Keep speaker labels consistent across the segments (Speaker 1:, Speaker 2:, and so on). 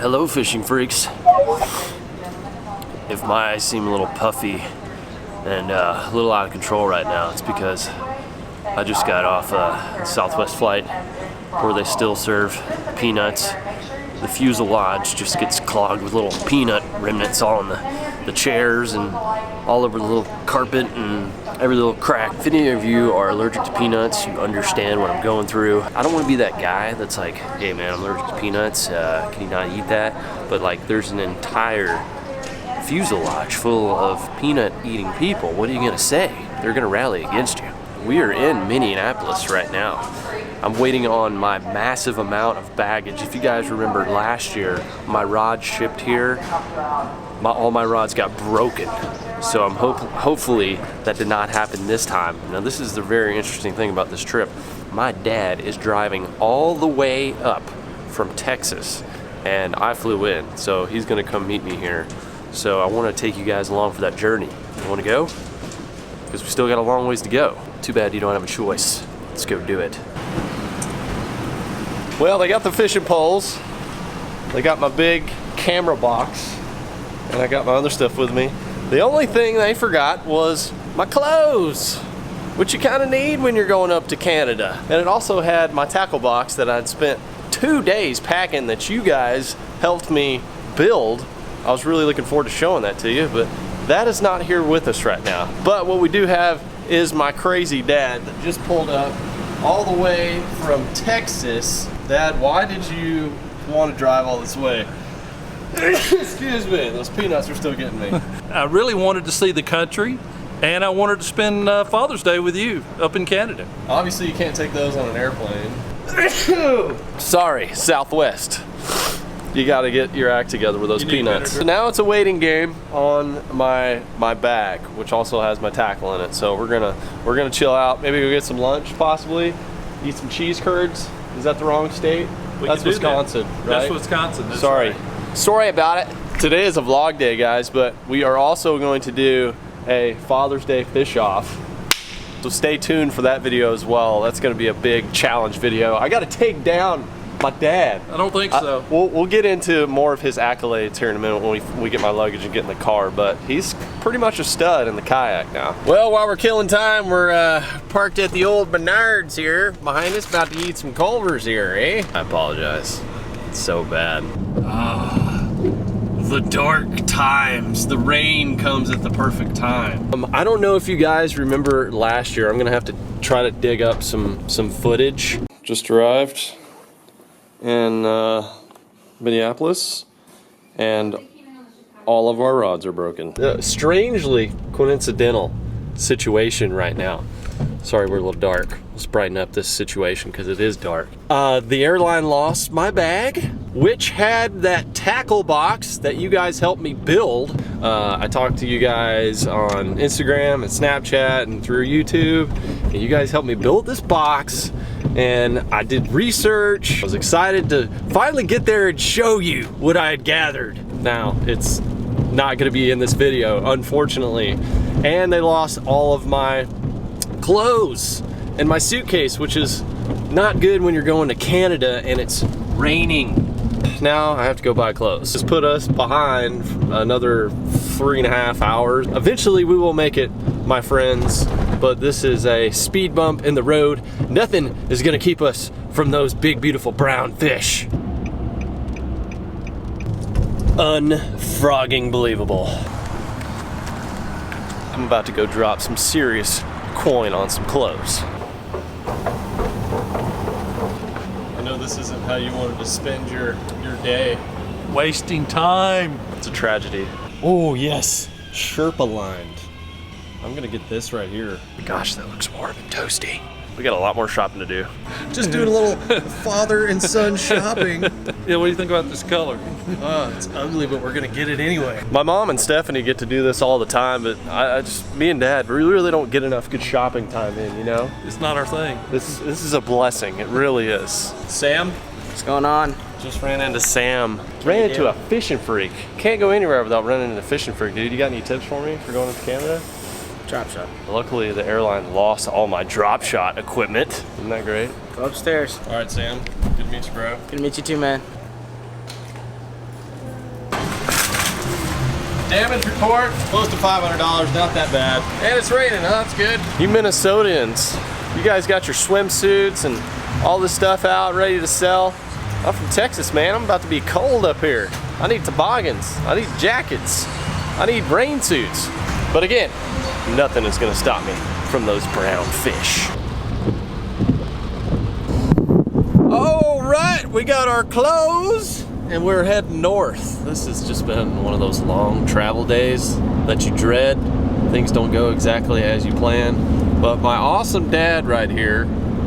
Speaker 1: Hello fishing freaks. If my eyes seem a little puffy and a little out of control right now, it's because I just got off a Southwest flight where they still serve peanuts. The fuselage just gets clogged with little peanut remnants all in the chairs and all over the little carpet and every little crack. If any of you are allergic to peanuts, you understand what I'm going through. I don't want to be that guy that's like, hey man, I'm allergic to peanuts, can you not eat that? But like, there's an entire fuselage full of peanut eating people. What are you gonna say? They're gonna rally against you. We are in Minneapolis right now. I'm waiting on my massive amount of baggage. If you guys remember last year, my rod shipped here, all my rods got broken. So I'm hopefully that did not happen this time. Now this is the very interesting thing about this trip. My dad is driving all the way up from Texas and I flew in. So he's gonna come meet me here. So I wanna take you guys along for that journey. You wanna go? Because we still got a long ways to go. Too bad you don't have a choice. Let's go do it. Well, they got the fishing poles. They got my big camera box. And I got my other stuff with me. The only thing they forgot was my clothes, which you kind of need when you're going up to Canada. And it also had my tackle box that I'd spent 2 days packing that you guys helped me build. I was really looking forward to showing that to you, but that is not here with us right now. But what we do have is my crazy dad that just pulled up all the way from Texas. Dad, why did you want to drive all this way? Excuse me, those peanuts are still getting me.
Speaker 2: I really wanted to see the country, and I wanted to spend Father's Day with you up in Canada.
Speaker 1: Obviously, you can't take those on an airplane. Sorry, Southwest. You got to get your act together with those peanuts. So now it's a waiting game on my bag, which also has my tackle in it. So we're gonna chill out. Maybe go get some lunch, possibly. Eat some cheese curds. Is that the wrong state? That's Wisconsin, right?
Speaker 2: That's Wisconsin. That's
Speaker 1: Sorry.
Speaker 2: Right.
Speaker 1: Sorry about it. Today is a vlog day, guys, but we are also going to do a Father's Day fish off. So stay tuned for that video as well. That's going to be a big challenge video. I got to take down my dad.
Speaker 2: I don't think so.
Speaker 1: We'll get into more of his accolades here in a minute when we get my luggage and get in the car, but he's pretty much a stud in the kayak now. Well, while we're killing time, we're parked at the old Menards here. Behind us, about to eat some Culvers here, eh? I apologize. It's so bad. The dark times. The rain comes at the perfect time. I don't know if you guys remember last year. I'm gonna have to try to dig up some footage. Just arrived in Minneapolis, and all of our rods are broken. Strangely coincidental situation right now. Sorry, we're a little dark. Let's brighten up this situation because it is dark. The airline lost my bag, which had that tackle box that you guys helped me build. I talked to you guys on Instagram and Snapchat and through YouTube, and you guys helped me build this box. And I did research. I was excited to finally get there and show you what I had gathered. Now, it's not gonna be in this video, unfortunately. And they lost all of my clothes and my suitcase, which is not good when you're going to Canada and it's raining. Now I have to go buy clothes. Just put us behind another 3.5 hours. Eventually we will make it, my friends, but this is a speed bump in the road. Nothing is gonna keep us from those big, beautiful brown fish. Unfrogging believable. I'm about to go drop some serious coin on some clothes. I know this isn't how you wanted to spend your day.
Speaker 2: Wasting time.
Speaker 1: It's a tragedy. Oh yes, Sherpa lined. I'm gonna get this right here. Gosh, that looks warm and toasty. We got a lot more shopping to do.
Speaker 3: Just doing a little father and son shopping.
Speaker 2: Yeah, what do you think about this color?
Speaker 3: It's ugly, but we're gonna get it anyway.
Speaker 1: My mom and Stephanie get to do this all the time, but me and Dad, we really don't get enough good shopping time in, you know?
Speaker 2: It's not our thing.
Speaker 1: This is a blessing, it really is. Sam?
Speaker 3: What's going on?
Speaker 1: Just ran into Sam. Ran into a fishing freak. Can't go anywhere without running into a fishing freak, dude. You got any tips for me for going to Canada?
Speaker 3: Drop shot.
Speaker 1: Luckily, the airline lost all my drop shot equipment. Isn't that great?
Speaker 3: Go upstairs.
Speaker 1: All right, Sam. Good to meet you, bro.
Speaker 3: Good to meet you too, man.
Speaker 1: Damage report.
Speaker 3: Close to $500, not that bad.
Speaker 1: And it's raining, huh? That's good. You Minnesotans, you guys got your swimsuits and all this stuff out ready to sell. I'm from Texas, man. I'm about to be cold up here. I need toboggans. I need jackets. I need rain suits. But again, nothing is gonna stop me from those brown fish. All right, we got our clothes and we're heading north. This has just been one of those long travel days that you dread. Things don't go exactly as you plan. But my awesome dad right here,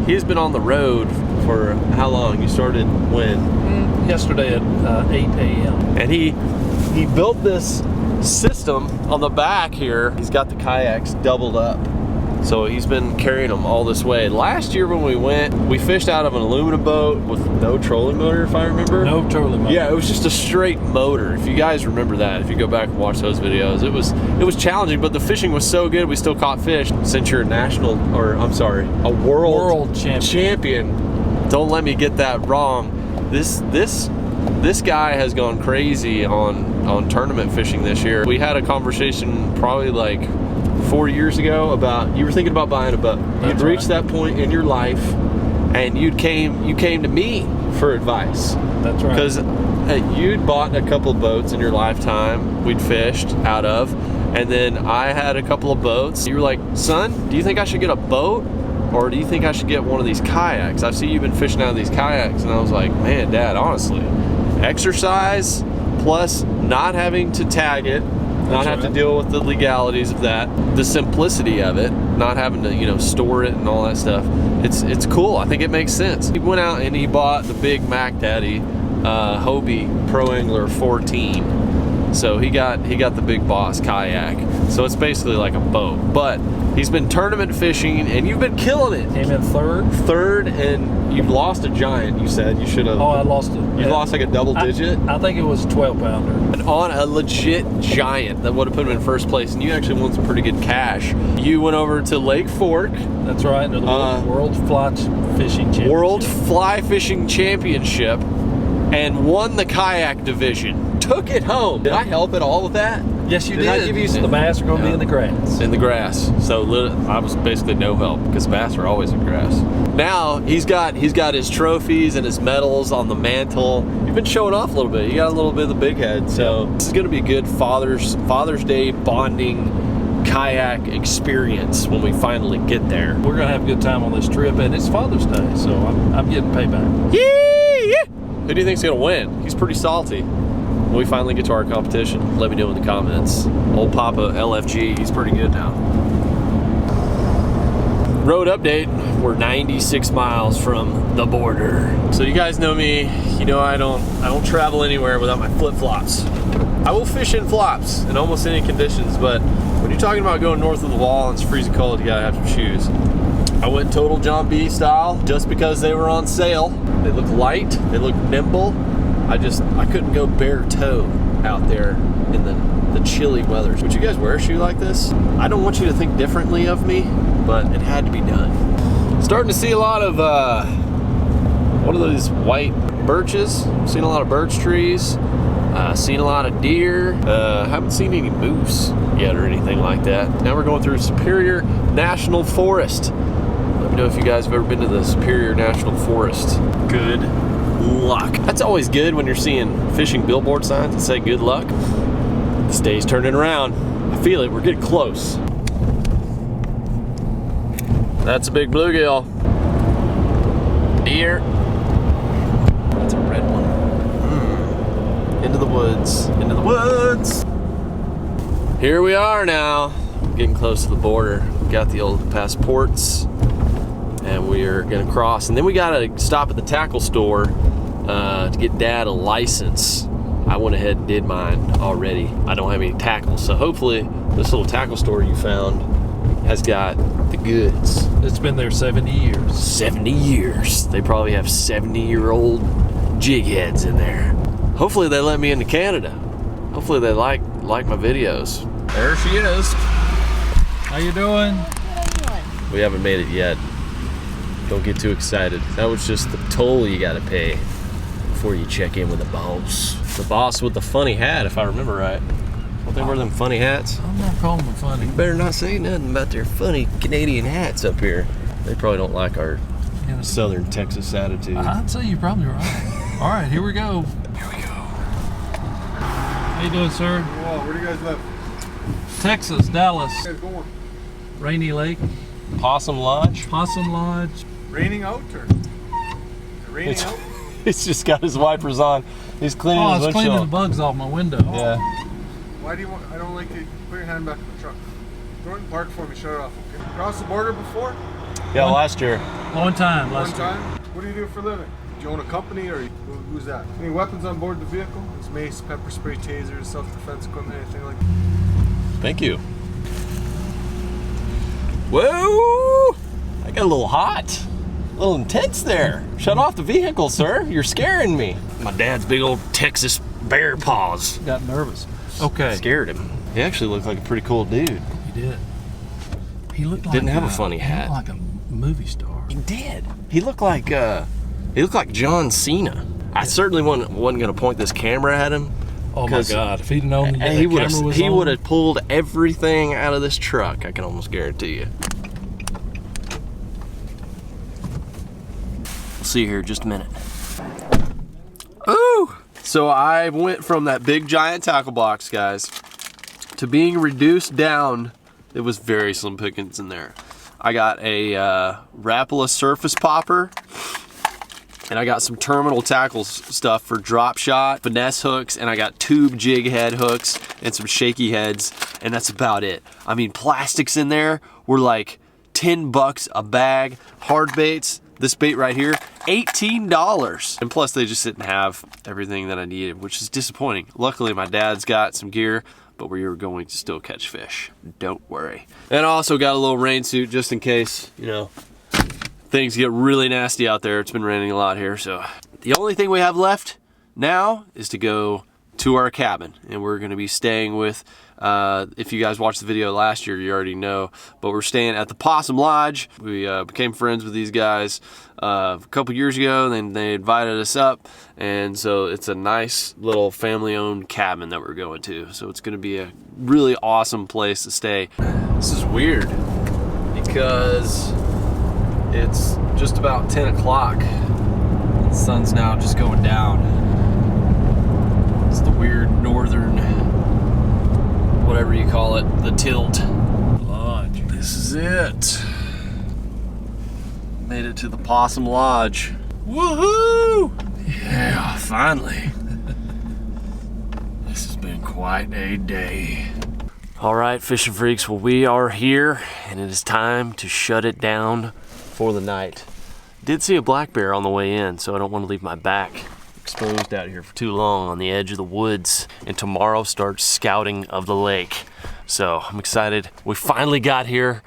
Speaker 1: he's been on the road for how long? You started when?
Speaker 2: Yesterday at 8 a.m.
Speaker 1: And he built this system on the back here. He's got the kayaks doubled up. So he's been carrying them all this way. Last year when we went, we fished out of an aluminum boat with no trolling motor, if I remember.
Speaker 2: No trolling motor.
Speaker 1: Yeah, it was just a straight motor. If you guys remember that, if you go back and watch those videos, it was challenging, but the fishing was so good, we still caught fish. Since you're a world champion, don't let me get that wrong. This guy has gone crazy on tournament fishing this year. We had a conversation probably like 4 years ago about, you were thinking about buying a boat. You'd reached that point in your life and you came to me for advice.
Speaker 2: That's right.
Speaker 1: Because you'd bought a couple of boats in your lifetime we'd fished out of, and then I had a couple of boats. You were like, son, do you think I should get a boat or do you think I should get one of these kayaks? I see you've been fishing out of these kayaks. And I was like, man, Dad, honestly, exercise plus not having to tag it, not have to deal with the legalities of that, the simplicity of it, not having to, store it and all that stuff. It's cool. I think it makes sense. He went out and he bought the big Mac Daddy Hobie Pro Angler 14. So he got the Big Boss kayak. So it's basically like a boat. But he's been tournament fishing and you've been killing it.
Speaker 2: Came in third.
Speaker 1: Third, and you've lost a giant, you said. You should have.
Speaker 2: Oh, I lost it.
Speaker 1: You lost like a double digit?
Speaker 2: I think it was a 12-pounder.
Speaker 1: And on a legit giant that would have put him in first place, and you actually won some pretty good cash. You went over to Lake Fork.
Speaker 2: That's right, the World Fly Fishing Championship.
Speaker 1: World Fly Fishing Championship, and won the kayak division. Took it home. Did I help at all with that?
Speaker 2: Yes, you did.
Speaker 1: I give you some?
Speaker 2: The bass are going to be in the grass.
Speaker 1: In the grass. So I was basically no help because bass are always in grass. Now he's got his trophies and his medals on the mantle. You've been showing off a little bit. You got a little bit of the big head. So this is going to be a good Father's Day bonding kayak experience when we finally get there.
Speaker 2: We're going to have a good time on this trip, and it's Father's Day, so I'm getting payback.
Speaker 1: Yeah. Who do you think's going to win? He's pretty salty. When we finally get to our competition, let me know in the comments. Old Papa LFG, he's pretty good now. Road update, we're 96 miles from the border. So you guys know me, you know I don't travel anywhere without my flip-flops. I will fish in flops in almost any conditions, but when you're talking about going north of the wall and it's freezing cold, you gotta have some shoes. I went total John B style just because they were on sale. They look light, they look nimble. I couldn't go bare toe out there in the chilly weather. Would you guys wear a shoe like this? I don't want you to think differently of me, but it had to be done. Starting to see a lot of, what are those white birches? Seen a lot of birch trees. Seen a lot of deer. Haven't seen any moose yet or anything like that. Now we're going through Superior National Forest. Let me know if you guys have ever been to the Superior National Forest. Good luck. That's always good when you're seeing fishing billboard signs that say good luck. This day's turning around. I feel it. We're getting close. That's a big bluegill. Deer. That's a red one. Into the woods. Into the woods. Here we are now. Getting close to the border. We got the old passports. And we are gonna cross. And then we gotta stop at the tackle store to get Dad a license. I went ahead and did mine already. I don't have any tackle, so hopefully this little tackle store you found has got the goods.
Speaker 2: It's been there 70 years.
Speaker 1: 70 years. They probably have 70-year-old jig heads in there. Hopefully they let me into Canada. Hopefully they like my videos. There she is.
Speaker 2: How you doing?
Speaker 1: We haven't made it yet. Don't get too excited. That was just the toll you gotta pay before you check in with the boss. The boss with the funny hat, if I remember right. Don't they wear them funny hats?
Speaker 2: I'm not calling them funny.
Speaker 1: You better not say nothing about their funny Canadian hats up here. They probably don't like our southern Texas attitude.
Speaker 2: I'd say you're probably right. All right, here we go. Here we go. How you doing, sir?
Speaker 3: Well, where do you guys live?
Speaker 2: Texas, Dallas.
Speaker 3: Where you guys going?
Speaker 2: Rainy Lake,
Speaker 1: Possum Lodge?
Speaker 2: Possum Lodge.
Speaker 3: Raining out or? Is it raining out?
Speaker 1: He's just got his wipers on. He's cleaning
Speaker 2: Oh, I
Speaker 1: his
Speaker 2: was cleaning the
Speaker 1: windshield.
Speaker 2: bugs off my window.
Speaker 1: Yeah.
Speaker 3: Why do you want? I don't like it. Put your hand back in the truck. Throw it in park for me. Shut it off. Okay. Cross the border before?
Speaker 1: Yeah, last year.
Speaker 2: Long time.
Speaker 3: One
Speaker 2: Last year.
Speaker 3: time. What do you do for a living? Do you own a company or who's that? Any weapons on board the vehicle? It's mace, pepper spray, tasers, self-defense equipment, anything like that?
Speaker 1: Thank you. Whoa! I got a little hot. A little intense there. Shut off the vehicle, sir. You're scaring me. My dad's big old Texas bear paws.
Speaker 2: Got nervous. Okay.
Speaker 1: Scared him. He actually looked like a pretty cool dude.
Speaker 2: He did. He looked like
Speaker 1: Didn't have a funny hat.
Speaker 2: He looked like a movie star.
Speaker 1: He did. He looked like John Cena. I certainly wasn't gonna point this camera at him.
Speaker 2: Oh my God! If he'd known that
Speaker 1: He
Speaker 2: camera was
Speaker 1: he
Speaker 2: on,
Speaker 1: would have pulled everything out of this truck. I can almost guarantee you. We'll see you here in just a minute. Ooh! So I went from that big giant tackle box, guys, to being reduced down. It was very slim pickings in there. I got a Rackley surface popper. And I got some terminal tackles stuff for drop shot, finesse hooks, and I got tube jig head hooks and some shaky heads, and that's about it. I mean, plastics in there were like 10 bucks a bag. Hard baits, this bait right here, $18. And plus they just didn't have everything that I needed, which is disappointing. Luckily my dad's got some gear, but we were going to still catch fish. Don't worry. And I also got a little rain suit just in case, you know, things get really nasty out there. It's been raining a lot here, so the only thing we have left now is to go to our cabin, and we're going to be staying with, if you guys watched the video last year, you already know, but we're staying at the Possum Lodge. We became friends with these guys a couple years ago, and they invited us up, and so it's a nice little family-owned cabin that we're going to, so it's going to be a really awesome place to stay. This is weird because it's just about 10 o'clock. The sun's now just going down. It's the weird northern, whatever you call it, the tilt lodge. This is it. Made it to the Possum Lodge. Woohoo! Yeah, finally. This has been quite a day. All right, fishing freaks, well, we are here, and it is time to shut it down for the night. Did see a black bear on the way in, so I don't want to leave my back exposed out here for too long on the edge of the woods. And tomorrow starts scouting of the lake. So I'm excited. We finally got here.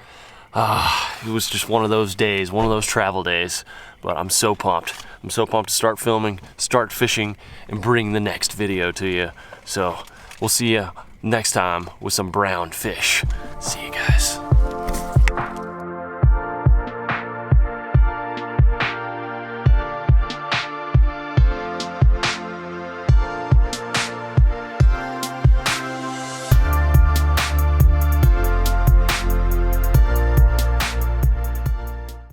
Speaker 1: It was just one of those days, one of those travel days, but I'm so pumped. I'm so pumped to start filming, start fishing, and bring the next video to you. So we'll see you next time with some brown fish. See you guys.